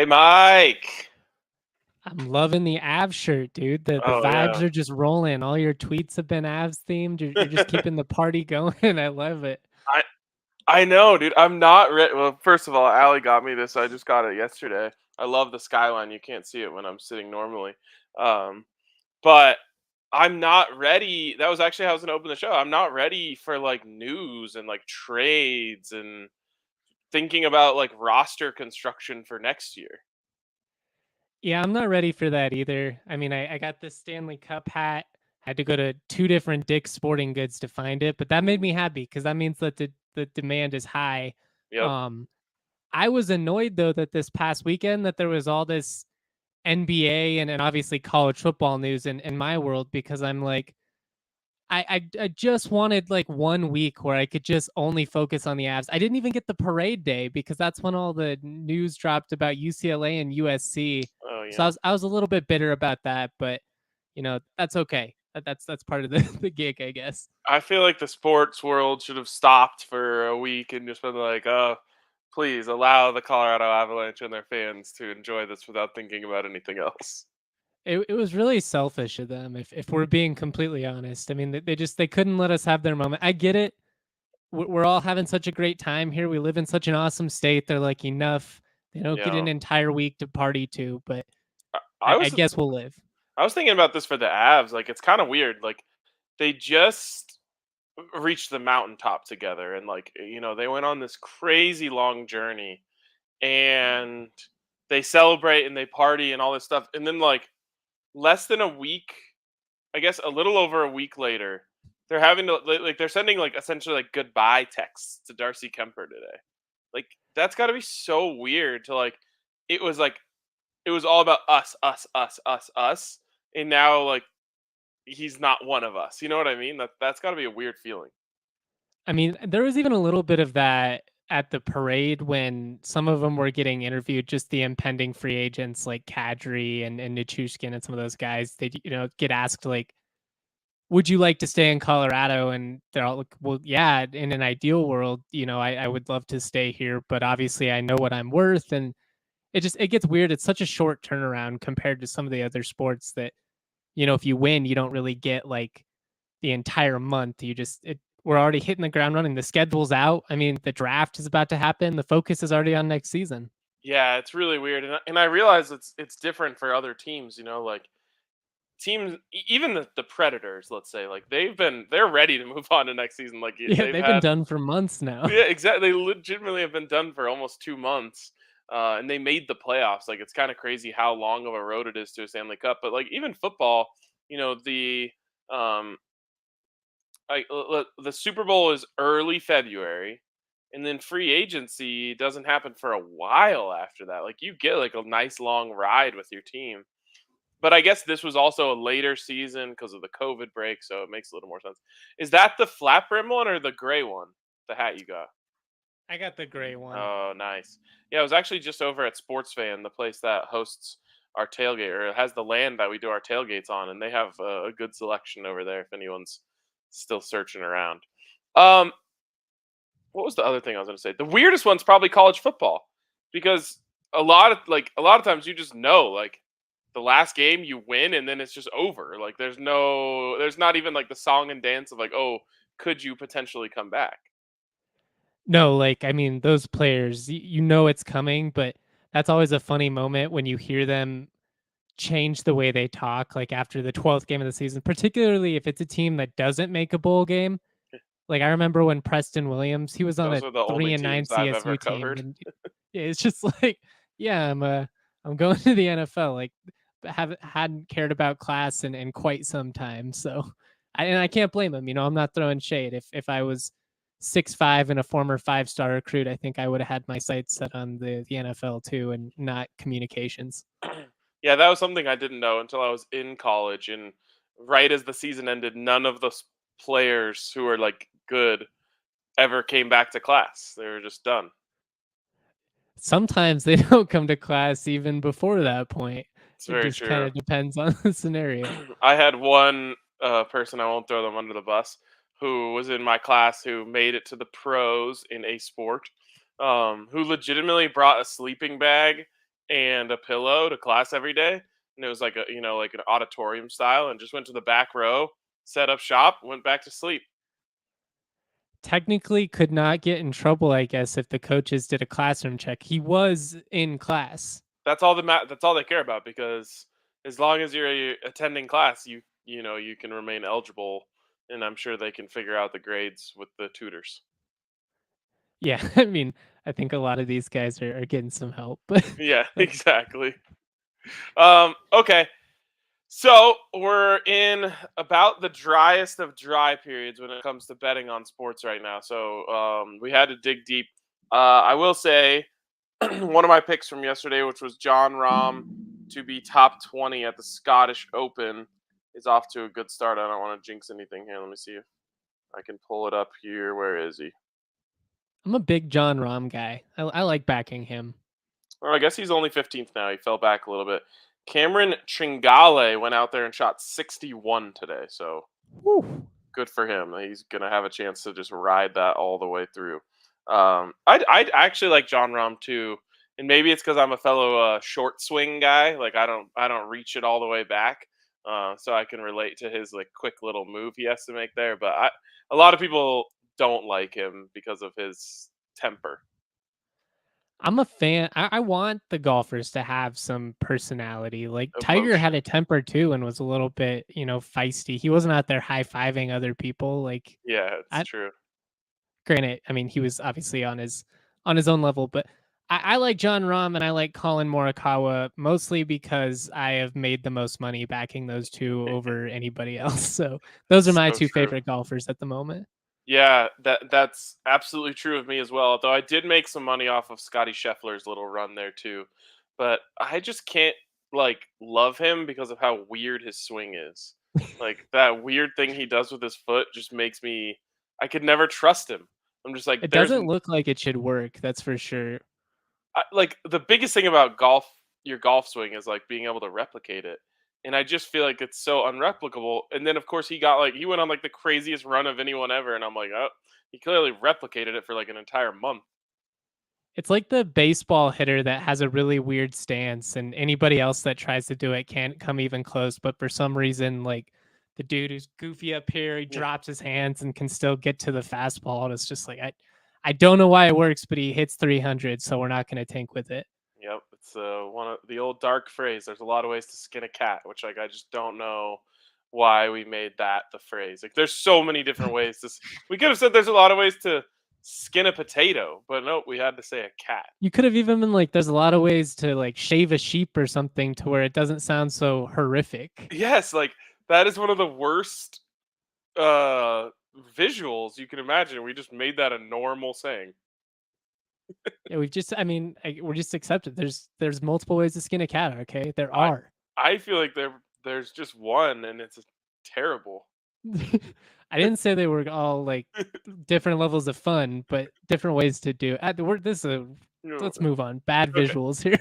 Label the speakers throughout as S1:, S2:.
S1: Hey, Mike.
S2: I'm loving the Avs shirt, dude. The
S1: Oh
S2: vibes
S1: yeah,
S2: are just rolling. All your tweets have been Avs themed. You're just keeping the party going. I love it.
S1: I I know, dude. I'm not ready. Well, first of all, Allie got me this. I just got it yesterday. I love the skyline. You can't see it when I'm sitting normally, um, but I'm not ready. That was actually how I was gonna open the show. I'm not ready for like news and like trades and thinking about like roster construction for next year.
S2: Yeah, I'm not ready for that either. I mean, I got this Stanley Cup hat. Had to go to two different Dick's Sporting Goods to find it, but that made me happy because that means that the demand is high.
S1: Yep.
S2: Um, I was annoyed though that this past weekend that there was all this NBA and obviously college football news in my world because I'm like, I just wanted like 1 week where I could just only focus on the Avs. I didn't even get the parade day because that's when all the news dropped about UCLA and USC.
S1: Oh
S2: So
S1: yeah.
S2: I was a little bit bitter about that, but that's okay. That's part of the, the gig, I guess.
S1: I feel like the sports world should have stopped for a week and just been like, "Oh, please allow the Colorado Avalanche and their fans to enjoy this without thinking about anything else."
S2: It was really selfish of them, if we're being completely honest. I mean, they couldn't let us have their moment. I get it. We're all having such a great time here. We live in such an awesome state. They're like enough. They don't get
S1: Yeah.
S2: an entire week to party to, but
S1: I I
S2: I
S1: was
S2: guess we'll live.
S1: I was thinking about this for the Avs. Like, it's kind of weird. Like, they just reached the mountaintop together, and like, they went on this crazy long journey, and they celebrate and they party and all this stuff, and then like less than a week, I guess a little over a week later, they're having to like they're sending like essentially like goodbye texts to Darcy Kemper today. Like that's got to be so weird to like like it was all about us, us, us, us, us, and now like he's not one of us. You know what I mean? That's got to be a weird feeling.
S2: I mean, there was even a little bit of that at the parade when some of them were getting interviewed, just the impending free agents like Kadri and Nichushkin and some of those guys. They get asked like, would you like to stay in Colorado? And they're all like, well, yeah, in an ideal world, I would love to stay here, but obviously I know what I'm worth. And it gets weird. It's such a short turnaround compared to some of the other sports that, if you win, you don't really get like the entire month. We're already hitting the ground running. The schedule's out. I mean, the draft is about to happen. The focus is already on next season.
S1: Yeah, it's really weird, and I realize it's different for other teams. Like teams, even the Predators, let's say, like they're ready to move on to next season. Like
S2: Yeah,
S1: they've
S2: they've been
S1: had.
S2: done for months now.
S1: Yeah, exactly. They legitimately have been done for almost 2 months, and they made the playoffs. Like it's kind of crazy how long of a road it is to a Stanley Cup. But like even football, the um, the Super Bowl is early February, and then free agency doesn't happen for a while after that. Like you get like a nice long ride with your team. But I guess this was also a later season because of the COVID break, so it makes a little more sense. Is that the flat brim one or the gray one? The hat you got?
S2: I got the gray one.
S1: Oh, nice. Yeah, I was actually just over at Sports Fan, the place that hosts our tailgate, or it has the land that we do our tailgates on, and they have a good selection over there if anyone's still searching around. Um, what was the other thing I was going to say? The weirdest one's probably college football because a lot of times you just know like the last game you win and then it's just over. Like there's not even like the song and dance of like, oh, could you potentially come back?
S2: No, like I mean, those players, you know it's coming, but that's always a funny moment when you hear them change the way they talk, like after the 12th game of the season, particularly if it's a team that doesn't make a bowl game. Like I remember when Preston Williams, he was on
S1: Those
S2: a
S1: are the only
S2: 3-9
S1: teams I've ever
S2: CSU team,
S1: covered.
S2: and it's just like, yeah, I'm going to the NFL. Like, haven't hadn't cared about class in quite some time. So, I can't blame him. I'm not throwing shade. If I was 6'5" and a former 5-star recruit, I think I would have had my sights set on the NFL too, and not communications.
S1: Yeah, that was something I didn't know until I was in college, and right as the season ended, none of the players who were like good ever came back to class. They were just done.
S2: Sometimes they don't come to class even before that point.
S1: It's
S2: It
S1: very
S2: just kind
S1: true.
S2: of depends on the scenario.
S1: I had one person, I won't throw them under the bus, who was in my class who made it to the pros in a sport, who legitimately brought a sleeping bag and a pillow to class every day. And it was like like an auditorium style, and just went to the back row, set up shop, went back to sleep.
S2: Technically could not get in trouble, I guess, if the coaches did a classroom check. He was in class.
S1: That's all they care about, because as long as you're attending class, you can remain eligible, and I'm sure they can figure out the grades with the tutors.
S2: Yeah, I mean, I think a lot of these guys are getting some help, but
S1: Yeah,
S2: but
S1: exactly. Okay. So we're in about the driest of dry periods when it comes to betting on sports right now. So we had to dig deep. I will say one of my picks from yesterday, which was John Rahm to be top 20 at the Scottish Open, is off to a good start. I don't want to jinx anything here. Let me see if I can pull it up here. Where is he?
S2: I'm a big John Rahm guy. I like backing him.
S1: Well, I guess he's only 15th now. He fell back a little bit. Cameron Tringale went out there and shot 61 today. So
S2: Whew.
S1: good for him. He's gonna have a chance to just ride that all the way through. I'd actually like John Rahm too, and maybe it's because I'm a fellow short swing guy. Like I don't reach it all the way back, so I can relate to his like quick little move he has to make there. But a lot of people don't like him because of his temper,
S2: I'm a fan. I want the golfers to have some personality. Like Tiger had
S1: emotion.
S2: a temper too and was a little bit, feisty. He wasn't out there high fiving other people. Like,
S1: Yeah, it's
S2: I
S1: true.
S2: granted, I mean, he was obviously on his own level, but I like John Rahm and I like Colin Morikawa mostly because I have made the most money backing those two over anybody else. So those are my
S1: So
S2: two
S1: true.
S2: favorite golfers at the moment.
S1: Yeah, that's absolutely true of me as well. Though I did make some money off of Scotty Scheffler's little run there too, but I just can't like love him because of how weird his swing is. Like that weird thing he does with his foot just makes me. I could never trust him. I'm just like
S2: It doesn't look like it should work, that's for sure.
S1: like the biggest thing about your golf swing is like being able to replicate it. And I just feel like it's so unreplicable. And then of course he went on like the craziest run of anyone ever, and I'm like, oh, he clearly replicated it for like an entire month.
S2: It's like the baseball hitter that has a really weird stance, and anybody else that tries to do it can't come even close. But for some reason, like the dude who's goofy up here, he
S1: Yeah.
S2: drops his hands and can still get to the fastball. And it's just like I don't know why it works, but he hits 300, so we're not going to tank with it.
S1: Yep, it's one of the old dark phrase. There's a lot of ways to skin a cat, which like I just don't know why we made that the phrase. Like there's so many different ways to. We could have said there's a lot of ways to skin a potato, but nope, we had to say a cat.
S2: You could have even been like, there's a lot of ways to like shave a sheep or something to where it doesn't sound so horrific.
S1: Yes, like that is one of the worst uh visuals you can imagine. We just made that a normal saying.
S2: Yeah, I mean, we're just accepted. There's multiple ways to skin a cat. Okay, there
S1: I
S2: are.
S1: I feel like there's just one, and it's terrible.
S2: I didn't say they were all like different levels of fun, but different ways to do.
S1: You know,
S2: Let's move on. Bad
S1: okay.
S2: visuals here.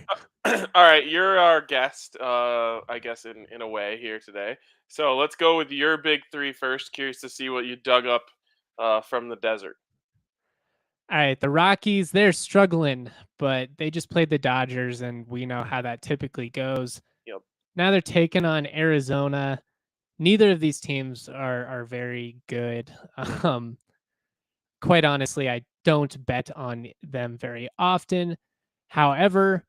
S1: All right, you're our guest, I guess in a way here today. So let's go with your big three first. Curious to see what you dug up from the desert.
S2: All right, the Rockies, they're struggling, but they just played the Dodgers, and we know how that typically goes.
S1: Yep.
S2: Now they're taking on Arizona. Neither of these teams are very good. Um, quite honestly, I don't bet on them very often. However,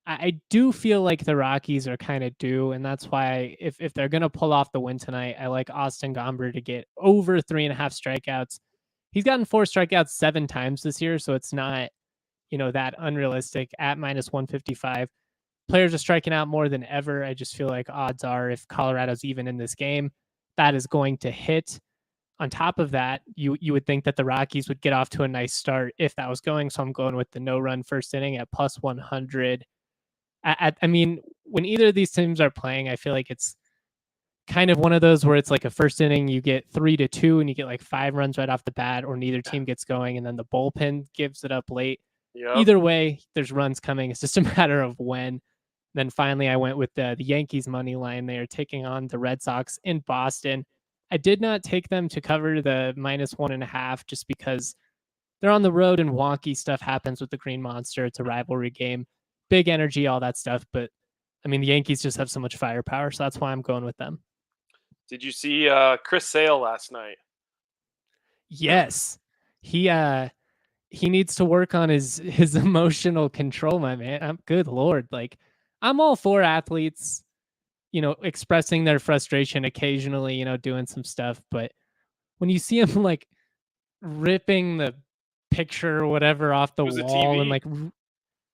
S2: I do feel like the Rockies are kind of due, and that's why if they're gonna pull off the win tonight, I like Austin Gomber to get over 3.5 strikeouts. He's gotten 4 strikeouts 7 times this year, so it's not that unrealistic at -155. Players are striking out more than ever. I just feel like odds are if Colorado's even in this game, that is going to hit. On top of that, you would think that the Rockies would get off to a nice start if that was going. So I'm going with the no run first inning at +100. I mean, when either of these teams are playing, I feel like it's kind of one of those where it's like a first inning, you get 3-2 and you get like 5 runs right off the bat, or neither team gets going and then the bullpen gives it up late.
S1: Yep.
S2: Either way, there's runs coming. It's just a matter of when. Then finally, I went with the Yankees money line. They are taking on the Red Sox in Boston. I did not take them to cover the -1.5 just because they're on the road and wonky stuff happens with the Green Monster. It's a rivalry game. big energy, all that stuff. But I mean, the Yankees just have so much firepower, so that's why I'm going with them.
S1: Did you see Chris Sale last night?
S2: Yes, he he needs to work on his emotional control, my man. Good lord, like I'm all for athletes, expressing their frustration occasionally, doing some stuff, but when you see him like ripping the picture or whatever off the
S1: It was a
S2: wall and
S1: TV.
S2: like,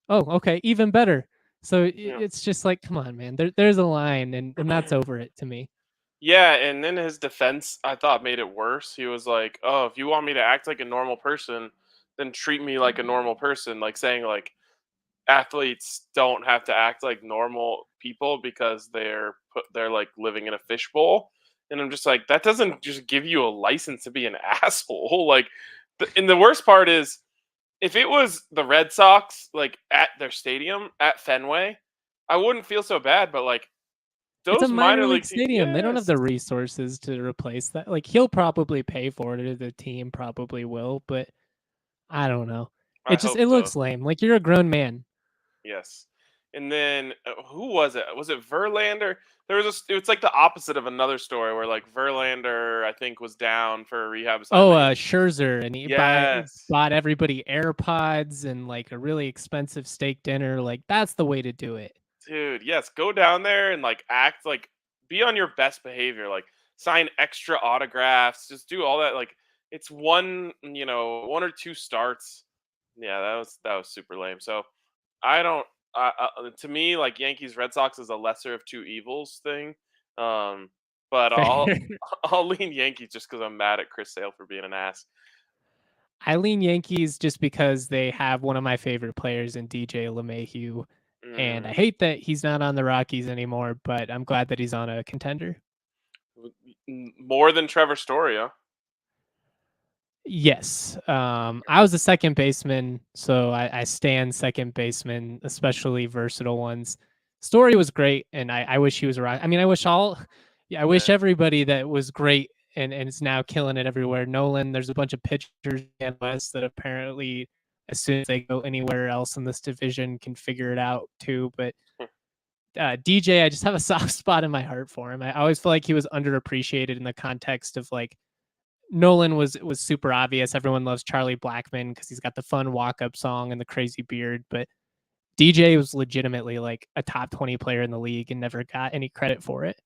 S2: oh, okay, even better. So
S1: Yeah.
S2: it's just like, come on, man. There's a line, and that's over it to me.
S1: Yeah, and then his defense, I thought, made it worse. He was like, "Oh, if you want me to act like a normal person, then treat me like a normal person." Like saying like athletes don't have to act like normal people because they're like living in a fishbowl. And I'm just like, that doesn't just give you a license to be an asshole. Like, and the worst part is, if it was the Red Sox, like at their stadium at Fenway, I wouldn't feel so bad. But like
S2: It's a
S1: those
S2: minor
S1: minor
S2: league
S1: league teams,
S2: stadium. They don't have
S1: yes,
S2: the resources to replace that. Like he'll probably pay for it, or the team probably will, but I don't know.
S1: I
S2: It
S1: hope so.
S2: looks lame. Like you're a grown man.
S1: Yes. And then who was it? Was it Verlander? There was it's like the opposite of another story where like Verlander I think was down for a rehab
S2: Oh,
S1: assignment.
S2: Scherzer, and he
S1: Yes.
S2: bought everybody AirPods and like a really expensive steak dinner. Like that's the way to do it.
S1: Dude, yes, go down there and like act like be on your best behavior, like sign extra autographs, just do all that like it's one or two starts. Yeah, that was super lame. So, I don't to me like Yankees Red Sox is a lesser of two evils thing. Um but
S2: Fair.
S1: I'll lean Yankees just cuz I'm mad at Chris Sale for being an ass.
S2: I lean Yankees just because they have one of my favorite players in DJ LeMahieu, and I
S1: Mm.
S2: hate that he's not on the Rockies anymore, but I'm glad that he's on a contender.
S1: More than Trevor Story, huh?
S2: Yes. I was a second baseman, so I stand second baseman, especially versatile ones. Story was great, and I wish he was around. I mean, I wish yeah, I wish
S1: Yeah.
S2: everybody that was great and is now killing it everywhere. Nolan, there's a bunch of pitchers in West that apparently, as soon as they go anywhere else in this division, can figure it out too. But DJ, I just have a soft spot in my heart for him. I always feel like he was underappreciated in the context of like Nolan was super obvious. Everyone loves Charlie Blackmon because he's got the fun walk up song and the crazy beard. But DJ was legitimately like a top 20 player in the league and never got any credit for it.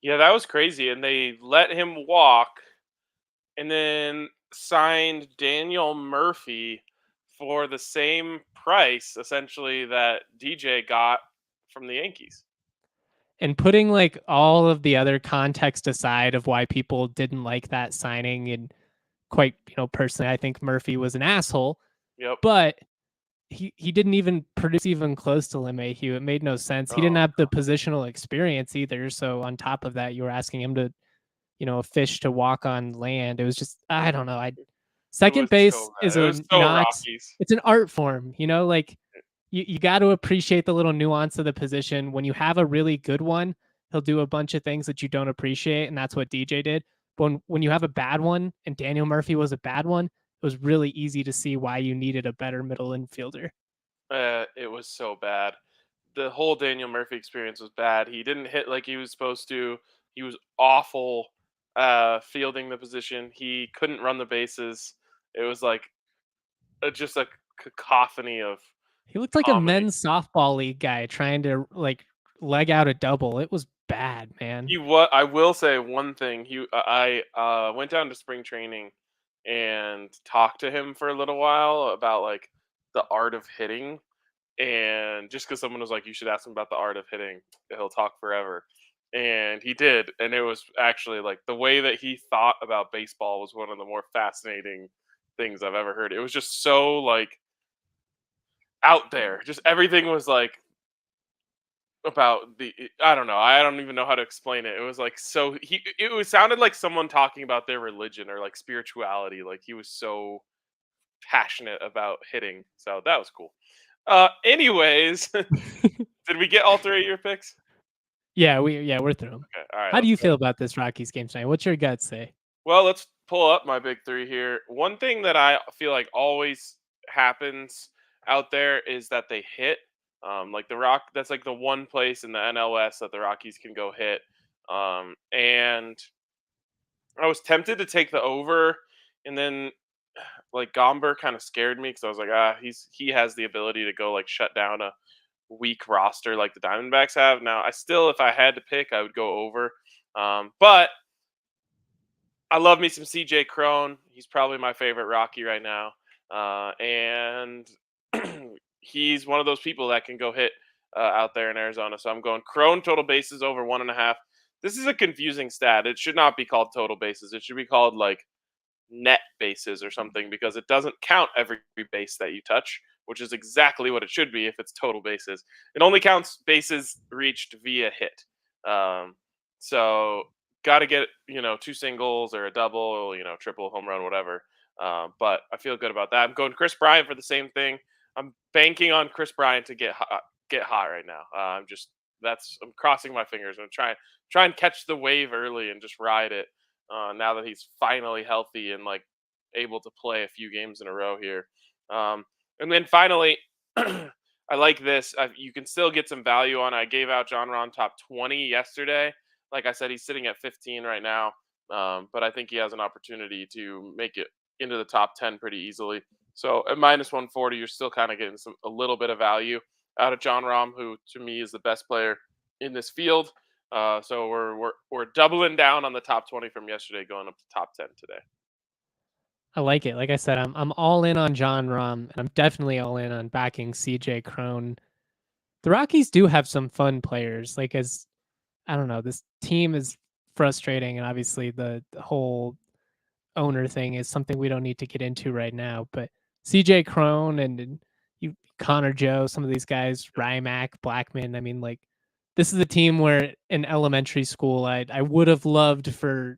S1: Yeah, that was crazy and they let him walk and then signed Daniel Murphy for the same price essentially that DJ got from the Yankees.
S2: And putting like all of the other context aside of why people didn't like that signing, and quite, personally, I think Murphy was an asshole,
S1: Yep.
S2: but he didn't even produce even close to LeMahieu. It made no sense. He didn't
S1: Oh,
S2: have the positional experience either. So on top of that, you were asking him to, a fish to walk on land. It was just, I don't know. I
S1: it was
S2: Second base
S1: so
S2: is
S1: bad. It was so
S2: not,
S1: Rockies.
S2: it's an art form, like you got to appreciate the little nuance of the position. When you have a really good one, he'll do a bunch of things that you don't appreciate, and that's what DJ did. But when you have a bad one, and Daniel Murphy was a bad one, it was really easy to see why you needed a better middle infielder.
S1: It was so bad. The whole Daniel Murphy experience was bad. He didn't hit like he was supposed to. He was awful fielding the position. He couldn't run the bases. It was like just a cacophony of
S2: He looked like a
S1: comedy.
S2: men's softball league guy trying to like leg out a double. It was bad, man.
S1: I will say one thing. I went down to spring training and talked to him for a little while about like the art of hitting. And just because someone was like, "You should ask him about the art of hitting," he'll talk forever. And he did, and it was actually like the way that he thought about baseball was one of the more fascinating things I've ever heard. It was just so like out there. Just everything was like about the I don't know. I don't even know how to explain it. It was like so he it was sounded like someone talking about their religion or like spirituality. Like he was so passionate about hitting. So that was cool. Anyways, did we get all three of your picks?
S2: Yeah, we're through 'em.
S1: Okay, all right,
S2: How do
S1: let's
S2: you
S1: go.
S2: feel about this Rockies game tonight? What's your gut say?
S1: Well, let's pull up my big three here. One thing that I feel like always happens out there is that they hit. Like that's like the one place in the NLS that the Rockies can go hit. And I was tempted to take the over, and then like Gomber kind of scared me because I was like, he has the ability to go like shut down a weak roster like the Diamondbacks have. Now, I still, if I had to pick, I would go over. But I love me some CJ Crone. He's probably my favorite Rocky right now. And he's one of those people that can go hit out there in Arizona. So I'm going Crone total bases over 1.5. This is a confusing stat. It should not be called total bases. It should be called like net bases or something because it doesn't count every base that you touch, which is exactly what it should be if it's total bases. It only counts bases reached via hit. Um, so got to get two singles or a double, triple, home run, whatever. But I feel good about that. I'm going Chris Bryant for the same thing. I'm banking on Chris Bryant to get hot right now. I'm crossing my fingers. I'm try and catch the wave early and just ride it now that he's finally healthy and like able to play a few games in a row here. And then finally, I like this. You can still get some value on. I gave out John Ron top 20 yesterday. Like I said, he's sitting at 15 right now, but I think he has an opportunity to make it into the top 10 pretty easily. So at minus 140, you're still kind of getting a little bit of value out of John Rahm, who to me is the best player in this field. So we're doubling down on the top 20 from yesterday, going up to top 10 today.
S2: I like it. Like I said, I'm all in on John Rahm, and I'm definitely all in on backing CJ Crone. The Rockies do have some fun players. Like as I don't know, this team is frustrating, and obviously the whole owner thing is something we don't need to get into right now. But CJ Crone and you Connor Joe, some of these guys, Rymack, Blackman. I mean, like this is a team where in elementary school I would have loved for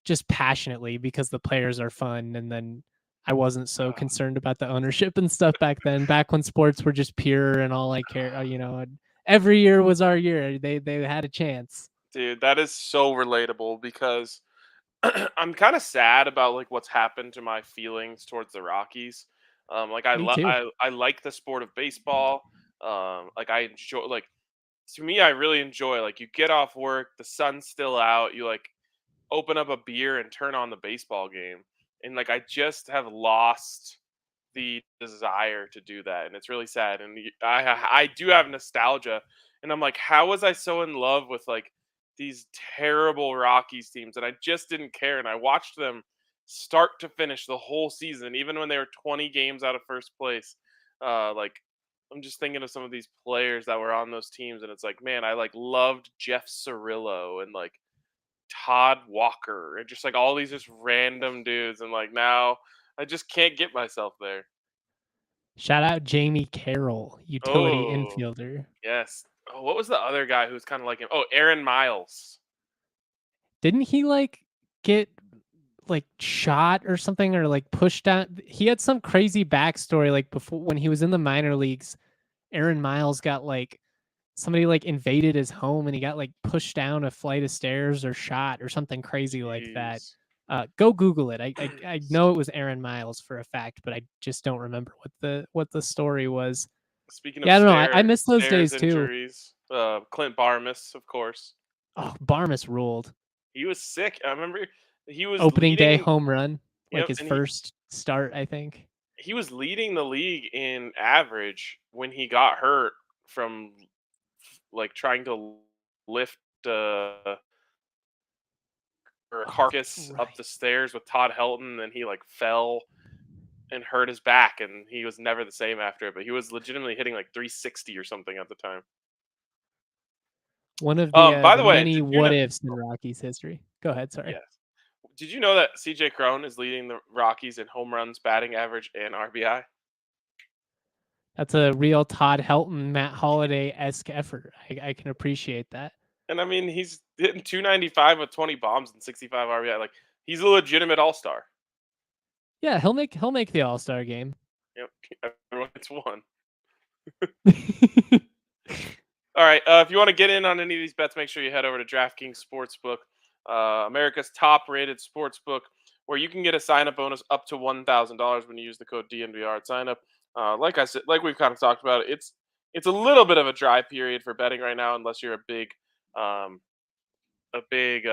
S2: just passionately because the players are fun, and then I wasn't so
S1: Uh,
S2: concerned about the ownership and stuff back then. Back when sports were just pure and all I care, and every year was our year. They had a chance.
S1: Dude, that is so relatable because I'm kind of sad about like what's happened to my feelings towards the Rockies. Like
S2: Me too.
S1: I like the sport of baseball. Like I enjoy like to me I really enjoy like you get off work, the sun's still out, you like open up a beer and turn on the baseball game. And like I just have lost the desire to do that, and it's really sad. And I do have nostalgia, and I'm like, how was I so in love with like these terrible Rockies teams, and I just didn't care, and I watched them start to finish the whole season, even when they were 20 games out of first place. Like I'm just thinking of some of these players that were on those teams, and it's like, man, I like loved Jeff Cirillo and like Todd Walker and just like all these just random dudes, and like now I just can't get myself there.
S2: Shout out Jamie Carroll, utility
S1: Oh,
S2: infielder.
S1: yes. Oh, what was the other guy who's kind of like him? Oh, Aaron Miles.
S2: Didn't he like get like shot or something or like pushed down? He had some crazy backstory like before when he was in the minor leagues. Aaron Miles got like somebody like invaded his home and he got like pushed down a flight of stairs or shot or something crazy like that.
S1: Jeez.
S2: Go Google it. I know it was Aaron Miles for a fact, but I just don't remember what the story was.
S1: Speaking of
S2: Yeah, I don't know. I miss those
S1: stairs
S2: days too.
S1: injuries, Clint Barmas, of course.
S2: Oh, Barmas ruled.
S1: He was sick. I remember he was
S2: Opening day
S1: leading.
S2: home run, like
S1: Yep,
S2: his
S1: and
S2: first start, I think.
S1: he was leading the league in average when he got hurt from like trying to lift or a
S2: Oh,
S1: carcass up
S2: right.
S1: the stairs with Todd Helton, and he like fell and hurt his back, and he was never the same after it. But he was legitimately hitting like 360 or something at the time.
S2: One of
S1: By
S2: the
S1: the way,
S2: many
S1: did you
S2: what
S1: know?
S2: ifs in Rockies history. Go ahead, sorry.
S1: Yes. Did you know that CJ Crone is leading the Rockies in home runs, batting average, and RBI?
S2: That's a real Todd Helton, Matt Holliday-esque effort. I can appreciate that.
S1: And I mean, he's hitting 295 with 20 bombs and 65 RBI. Like he's a legitimate all star.
S2: Yeah, he'll make the All-Star game.
S1: Yep. Everyone gets one. All right. If you want to get in on any of these bets, make sure you head over to DraftKings Sportsbook, America's top-rated sportsbook, where you can get a sign-up bonus up to $1,000 when you use the code DNVR at sign-up. Like I said, like we've kind of talked about, it's it's a little bit of a dry period for betting right now, unless you're um, a big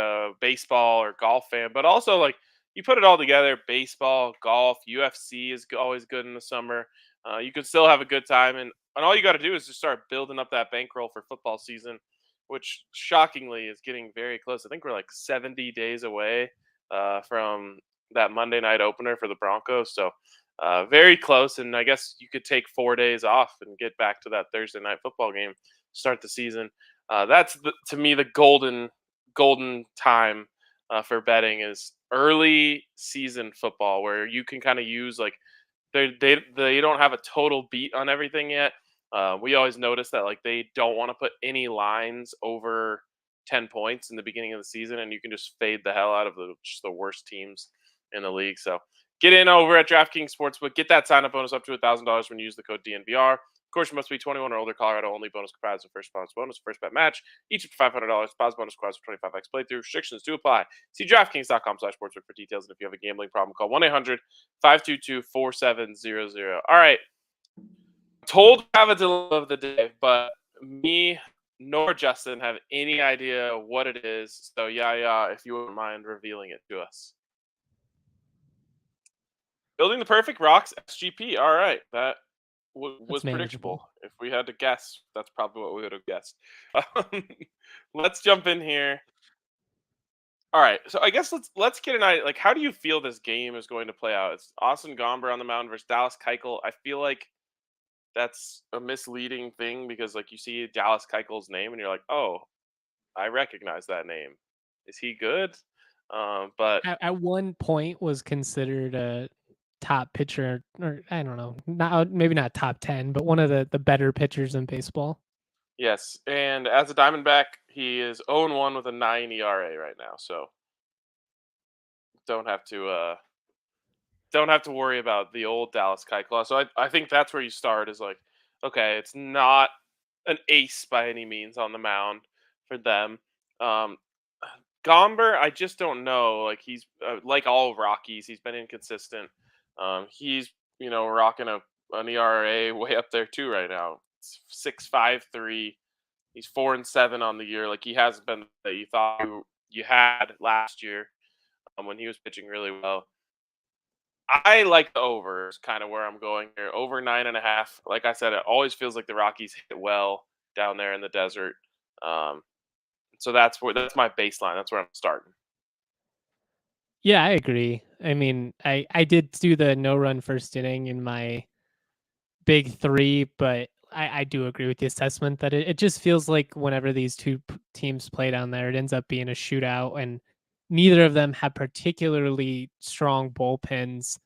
S1: baseball or golf fan. But also, like, you put it all together, baseball, golf, UFC is always good in the summer. You can still have a good time, and all you got to do is just start building up that bankroll for football season, which shockingly is getting very close. I think we're like 70 days away from that Monday night opener for the Broncos. So very close, and I guess you could take 4 days off and get back to that Thursday night football game, start the season. To me, the golden time for betting is early season football, where you can kind of use, like, they don't have a total beat on everything yet. We always notice that, like, they don't want to put any lines over 10 points in the beginning of the season, and you can just fade the hell out of just the worst teams in the league. So get in over at DraftKings Sportsbook. Get that sign up bonus up to $1,000 when you use the code DNVR. Of course, you must be 21 or older. Colorado only. Bonus comprised of first bonus, first bet match. Each of $500. Deposit bonus requires for 25x playthrough. Restrictions do apply. See DraftKings.com/sportsbook for details. And if you have a gambling problem, call 1-800-522-4700. All right. Told to have a dilemma of the day, but me nor Justin have any idea what it is. So, yeah, if you wouldn't mind revealing it to us. Building the perfect Rocks SGP. All right. That was
S2: That's manageable.
S1: predictable. If we had to guess, that's probably what we would have guessed. Um, let's jump in here. All right, so I guess let's get an idea. Like, how do you feel this game is going to play out? It's Austin Gomber on the mound versus Dallas Keuchel. I feel like that's a misleading thing, because, like, you see Dallas Keuchel's name and you're like, oh, I recognize that name. Is he good? But
S2: At one point was considered a top pitcher, or I don't know, not maybe not top 10, but one of the better pitchers in baseball.
S1: yes, and as a Diamondback, he is 0-1 with a 9 ERA right now. So don't have to uh, don't have to worry about the old Dallas Keuchel. So I think that's where you start, is like, okay, it's not an ace by any means on the mound for them. Um, Gomber, I just don't know. Like, he's like all Rockies, he's been inconsistent. He's rocking an ERA way up there too right now. It's 6.53. He's 4-7 on the year. Like, he hasn't been that you thought you had last year when he was pitching really well. I like the over is kind of where I'm going here. Over 9.5. Like I said, it always feels like the Rockies hit well down there in the desert. Um, so that's my baseline. That's where I'm starting.
S2: Yeah, I agree. I mean, I did do the no run first inning in my big three, but I do agree with the assessment that it just feels like whenever these two teams play down there, it ends up being a shootout, and neither of them have particularly strong bullpens.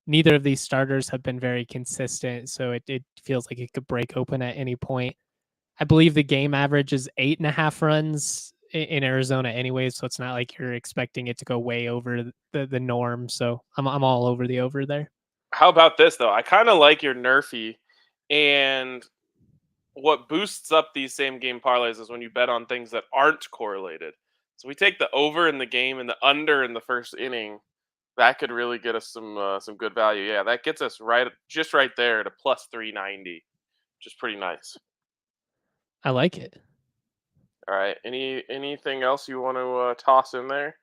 S2: Neither of these starters have been very consistent, so it feels like it could break open at any point. I believe the game average is 8.5 runs in Arizona anyway, so it's not like you're expecting it to go way over the norm. So I'm all over the over there.
S1: How about this though? I kind of like your nerfy, and what boosts up these same game parlays is when you bet on things that aren't correlated. So we take the over in the game and the under in the first inning. That could really get us some good value. Yeah, that gets us right there at a plus 390, which is pretty nice.
S2: I like it.
S1: All right. Anything else you want to toss in there?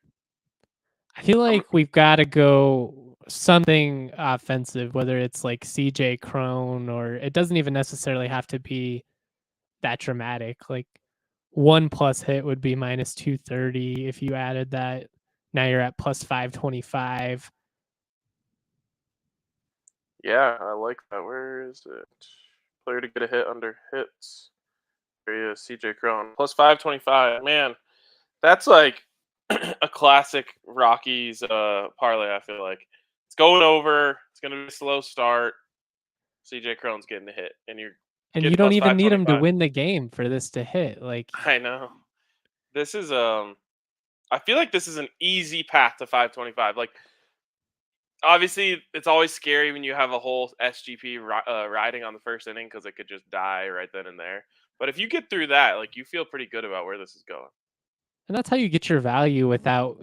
S2: I feel
S1: Um,
S2: like we've got to go something offensive, whether it's like CJ Crone, or it doesn't even necessarily have to be that dramatic. Like 1+ hit would be minus 230. If you added that, now you're at plus 525.
S1: yeah, I like that. Where is it? Player to get a hit under hits. There he is, CJ Crone. Plus 525. Man, that's like a classic Rockies parlay, I feel like. It's going over. It's going to be a slow start. CJ Crone's getting a hit, and you're
S2: And
S1: getting
S2: you don't
S1: plus
S2: even need him to
S1: 525.
S2: win the game for this to hit. Like,
S1: I know. This is I feel like this is an easy path to 525. Like, obviously, it's always scary when you have a whole SGP riding on the first inning, because it could just die right then and there. But if you get through that, like, you feel pretty good about where this is going.
S2: and that's how you get your value without,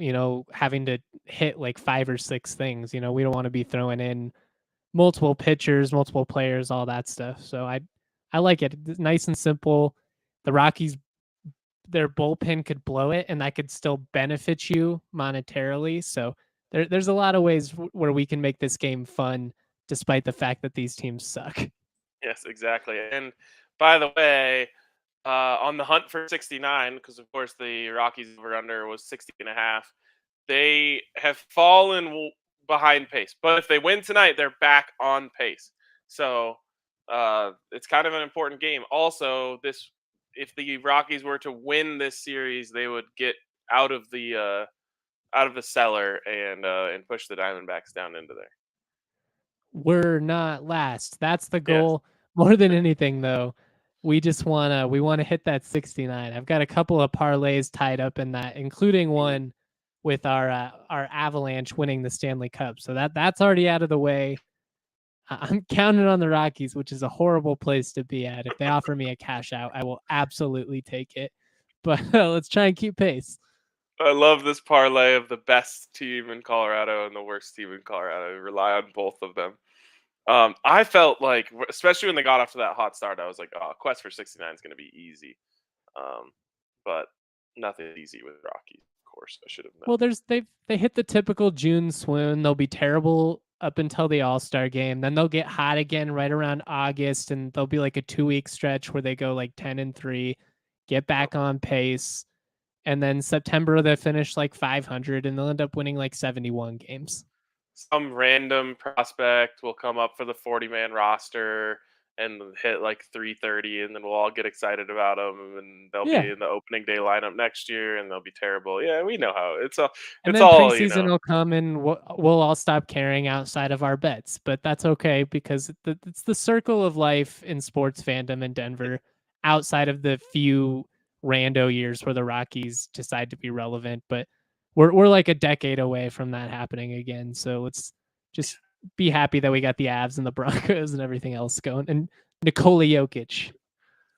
S2: having to hit like 5 or 6 things. We don't want to be throwing in multiple pitchers, multiple players, all that stuff. So I like it. It's nice and simple. The Rockies, their bullpen could blow it, and that could still benefit you monetarily. So there's a lot of ways where we can make this game fun, despite the fact that these teams suck.
S1: Yes, exactly. And by the way, on the hunt for 69, because of course the Rockies over under was 60.5. They have fallen behind pace, but if they win tonight, they're back on pace. So it's kind of an important game. Also, this if the Rockies were to win this series, they would get out of the cellar and push the Diamondbacks down into there.
S2: We're not last. That's the
S1: Yes.
S2: goal. More than anything, though, we wanna hit that 69. I've got a couple of parlays tied up in that, including
S1: Mm.
S2: one with our Avalanche winning the Stanley Cup. So that's already out of the way. I'm counting on the Rockies, which is a horrible place to be at. If they offer me a cash out, I will absolutely take it. But let's try and keep pace.
S1: I love this parlay of the best team in Colorado and the worst team in Colorado. I rely on both of them. I felt like, especially when they got off to that hot start, I was like, "Oh, quest for 69 is going to be easy." Um, but nothing easy with Rockies. Of course, I should have known.
S2: Well, they hit the typical June swoon. They'll be terrible up until the All-Star game. Then they'll get hot again right around August, and there'll be like a 2-week stretch where they go like 10-3, get
S1: Yep.
S2: back on pace, and then September they finish like 500, and they'll end up winning like 71 games.
S1: Some random prospect will come up for the 40-man roster and hit like 330, and then we'll all get excited about them, and they'll
S2: Yeah.
S1: be in the opening day lineup next year, and they'll be terrible. Yeah, we know how it's all.
S2: And
S1: It's
S2: then
S1: all
S2: preseason will come and we'll all stop caring outside of our bets, but that's okay because it's the circle of life in sports fandom in Denver outside of the few rando years where the Rockies decide to be relevant. But we're like a decade away from that happening again. So let's just be happy that we got the Avs and the Broncos and everything else going. And Nikola Jokic.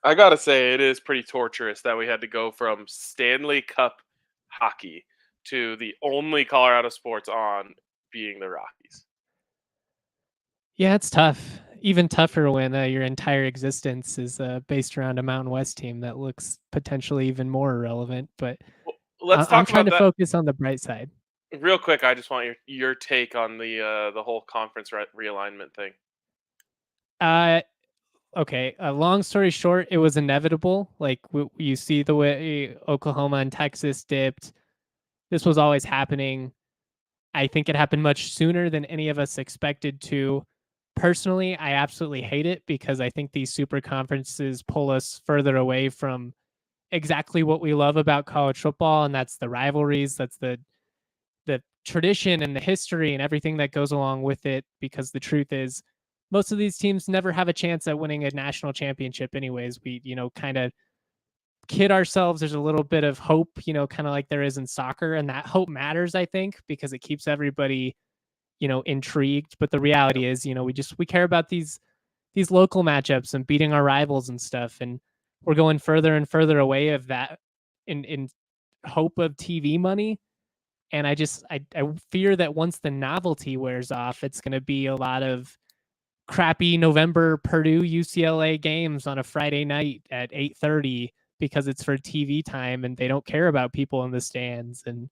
S1: I gotta say, it is pretty torturous that we had to go from Stanley Cup hockey to the only Colorado sports on being the Rockies.
S2: Yeah, it's tough. Even tougher when your entire existence is based around a Mountain West team that looks potentially even more irrelevant. But
S1: Well, let's
S2: I'm
S1: talk
S2: trying
S1: about
S2: to
S1: that
S2: focus on the bright side.
S1: real quick. I just want your take on the whole conference realignment thing.
S2: Uh, okay. Long story short, it was inevitable. Like you see the way Oklahoma and Texas dipped. This was always happening. I think it happened much sooner than any of us expected to. Personally, I absolutely hate it because I think these super conferences pull us further away from exactly what we love about college football, and that's the rivalries, that's the tradition and the history and everything that goes along with it. Because the truth is, most of these teams never have a chance at winning a national championship anyways. We, kind of kid ourselves. There's a little bit of hope, kind of like there is in soccer, and that hope matters, I think, because it keeps everybody, intrigued. But the reality is, we care about these local matchups and beating our rivals and stuff, and we're going further and further away of that in hope of TV money. And I fear that once the novelty wears off, it's going to be a lot of crappy November Purdue UCLA games on a Friday night at 8:30 because it's for TV time and they don't care about people in the stands. And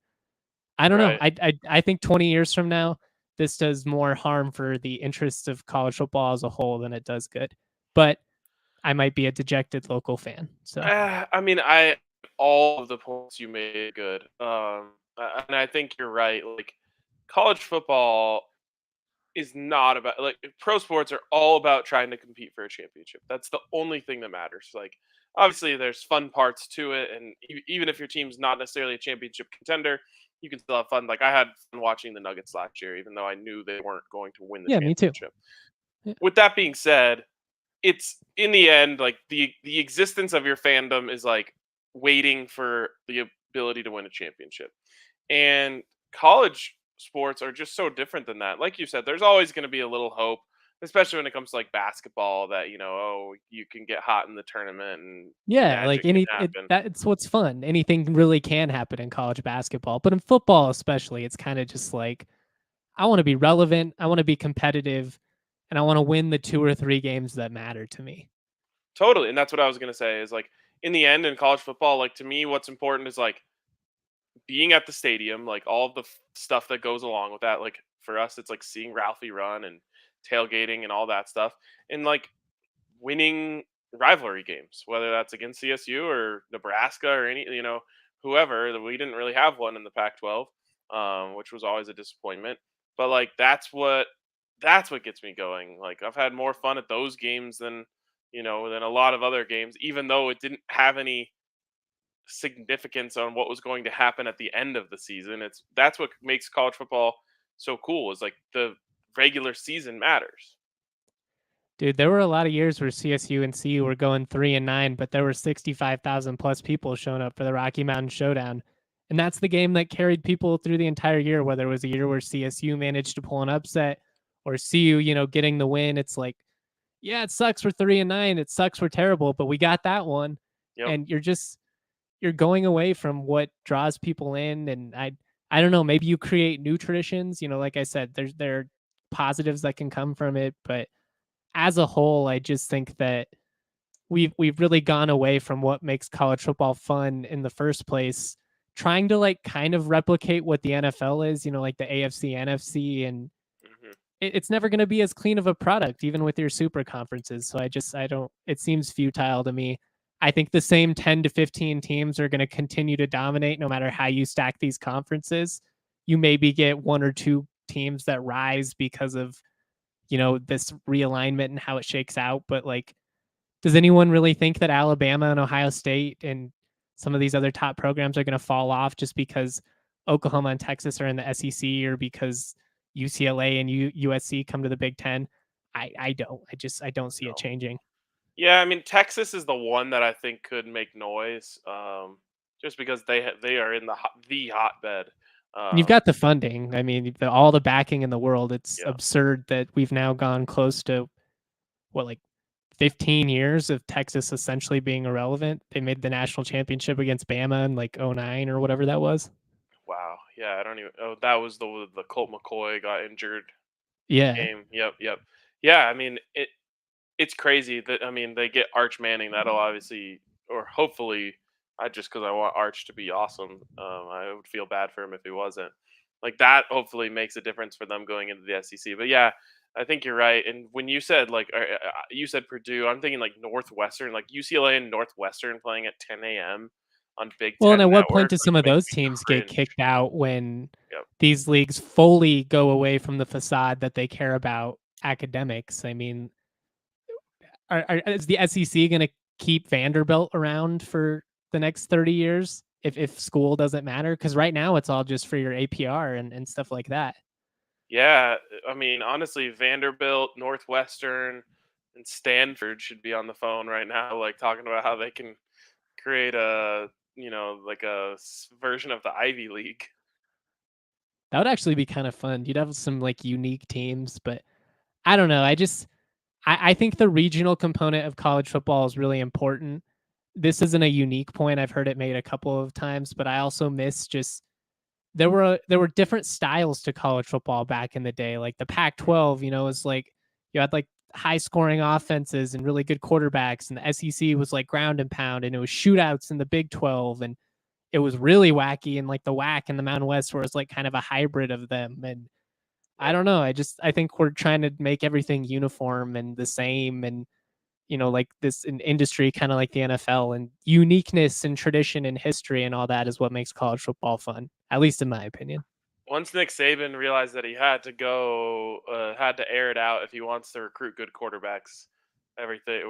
S2: I don't know.
S1: Right.
S2: I think 20 years from now, this does more harm for the interests of college football as a whole than it does good. But I might be a dejected local fan. So
S1: I mean, I all of the points you made good. And I think you're right. Like college football is not about like pro sports are all about trying to compete for a championship. That's the only thing that matters. Like obviously there's fun parts to it, and even if your team's not necessarily a championship contender, you can still have fun. Like I had fun watching the Nuggets last year, even though I knew they weren't going to win the
S2: yeah, me too.
S1: championship.
S2: Yeah.
S1: With that being said, it's in the end like the existence of your fandom is like waiting for the ability to win a championship. And college sports are just so different than that. Like you said, there's always going to be a little hope, especially when it comes to like basketball that, oh, you can get hot in the tournament and
S2: Yeah, like
S1: magic can happen.
S2: that's what's fun. Anything really can happen in college basketball, but in football especially, it's kind of just like I want to be relevant, I want to be competitive, and I want to win the 2 or 3 games that matter to me.
S1: Totally, and that's what I was gonna say is like in the end in college football, like to me, what's important is like being at the stadium, like all of the stuff that goes along with that. Like for us, it's like seeing Ralphie run and tailgating and all that stuff, and like winning rivalry games, whether that's against CSU or Nebraska or any, whoever. We didn't really have one in the Pac-12, which was always a disappointment. But like that's what gets me going. Like I've had more fun at those games than a lot of other games, even though it didn't have any significance on what was going to happen at the end of the season. That's what makes college football so cool is like the regular season matters.
S2: Dude, there were a lot of years where CSU and CU were going 3-9, but there were 65,000 plus people showing up for the Rocky Mountain Showdown. And that's the game that carried people through the entire year, whether it was a year where CSU managed to pull an upset or CU, getting the win. It's like, yeah, it sucks we're 3-9. It sucks we're terrible, but we got that one.
S1: Yep.
S2: And you're going away from what draws people in. And I don't know, maybe you create new traditions. Like I said, there are positives that can come from it, but as a whole, I just think that we've really gone away from what makes college football fun in the first place, trying to like kind of replicate what the NFL is, like the AFC, NFC, and
S1: Hmm.
S2: it's never going to be as clean of a product, even with your super conferences. So I don't, it seems futile to me. I think the same 10 to 15 teams are going to continue to dominate no matter how you stack these conferences. You maybe get one or two teams that rise because of this realignment and how it shakes out. But like, does anyone really think that Alabama and Ohio State and some of these other top programs are going to fall off just because Oklahoma and Texas are in the SEC or because UCLA and USC come to the Big Ten? I don't. I don't see it
S1: No.
S2: changing.
S1: Yeah, I mean Texas is the one that I think could make noise, just because they are in the hotbed.
S2: And you've
S1: Um,
S2: got the funding. I mean, all the backing in the world. It's
S1: yeah,
S2: absurd that we've now gone close to what, like 15 years of Texas essentially being irrelevant. They made the national championship against Bama in like '09 or whatever that was.
S1: wow. Yeah, I don't even. Oh, that was the Colt McCoy got injured
S2: Yeah.
S1: game. Yep, yep. Yeah, I mean it's crazy that I mean they get Arch Manning. That'll obviously or hopefully, I just because I want Arch to be awesome. I would feel bad for him if he wasn't. Like that, hopefully makes a difference for them going into the SEC. But yeah, I think you're right. And when you said like you said Purdue, I'm thinking like Northwestern, like UCLA and Northwestern playing at 10 a.m. on Big
S2: Well, and
S1: Ten
S2: at what point
S1: Network,
S2: do
S1: like
S2: some of
S1: makes
S2: those
S1: me
S2: teams get
S1: cringe.
S2: kicked out when
S1: Yep.
S2: these leagues fully go away from the facade that they care about academics? I mean, is the SEC going to keep Vanderbilt around for the next 30 years if school doesn't matter? Because right now it's all just for your APR and stuff like that.
S1: Yeah, I mean, honestly, Vanderbilt, Northwestern, and Stanford should be on the phone right now, like talking about how they can create like version of the Ivy League.
S2: That would actually be kind of fun. You'd have some like unique teams, but I don't know. I think the regional component of college football is really important. This isn't a unique point. I've heard it made a couple of times, but I also miss just there were different styles to college football back in the day. Like the Pac-12, was like you had like high scoring offenses and really good quarterbacks, and the SEC was like ground and pound, and it was shootouts in the Big 12, and it was really wacky and like the WAC in the Mountain West, where it's like kind of a hybrid of them. And I
S1: Right.
S2: don't know. I think we're trying to make everything uniform and the same, and like this an industry kind of like the NFL, and uniqueness and tradition and history and all that is what makes college football fun, at least in my opinion.
S1: Once Nick Saban realized that he had to had to air it out if he wants to recruit good quarterbacks, everything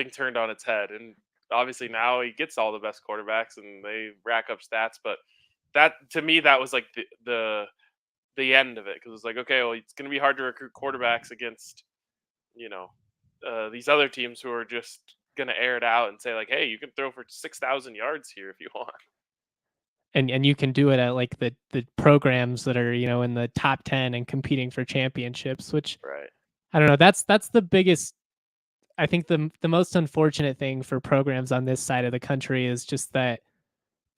S1: turned on its head, and obviously now he gets all the best quarterbacks and they rack up stats. But that to me, that was like the end of it because it's like, okay, well, it's going to be hard to recruit quarterbacks against you know these other teams who are just going to air it out and say like, hey, you can throw for 6,000 yards here if you want.
S2: And you can do it at like the programs that are in the top 10 and competing for championships, which
S1: Right.
S2: I don't know. That's the biggest. I think the most unfortunate thing for programs on this side of the country is just that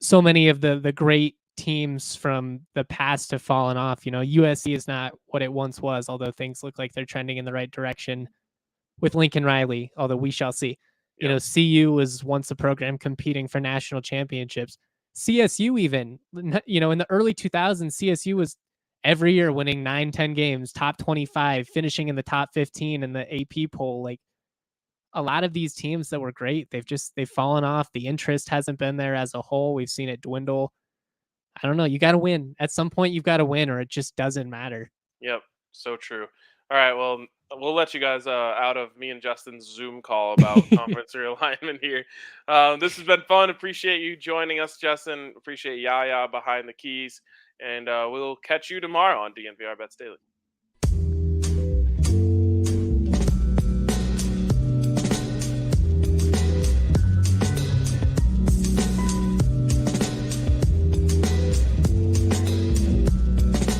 S2: so many of the great teams from the past have fallen off. USC is not what it once was, although things look like they're trending in the right direction. with Lincoln Riley, although we shall see.
S1: Yep.
S2: CU was once a program competing for national championships. CSU even, in the early 2000s, CSU was every year winning 9, 10 games, top 25, finishing in the top 15 in the AP poll. Like a lot of these teams that were great, they've fallen off. The interest hasn't been there as a whole. We've seen it dwindle. I don't know. You got to win. At some point, you've got to win, or it just doesn't matter.
S1: Yep. So true. All right. Well, we'll let you guys out of me and Justin's Zoom call about conference realignment here. This has been fun. Appreciate you joining us, Justin. Appreciate Yaya behind the keys. And we'll catch you tomorrow on DNVR Bets Daily.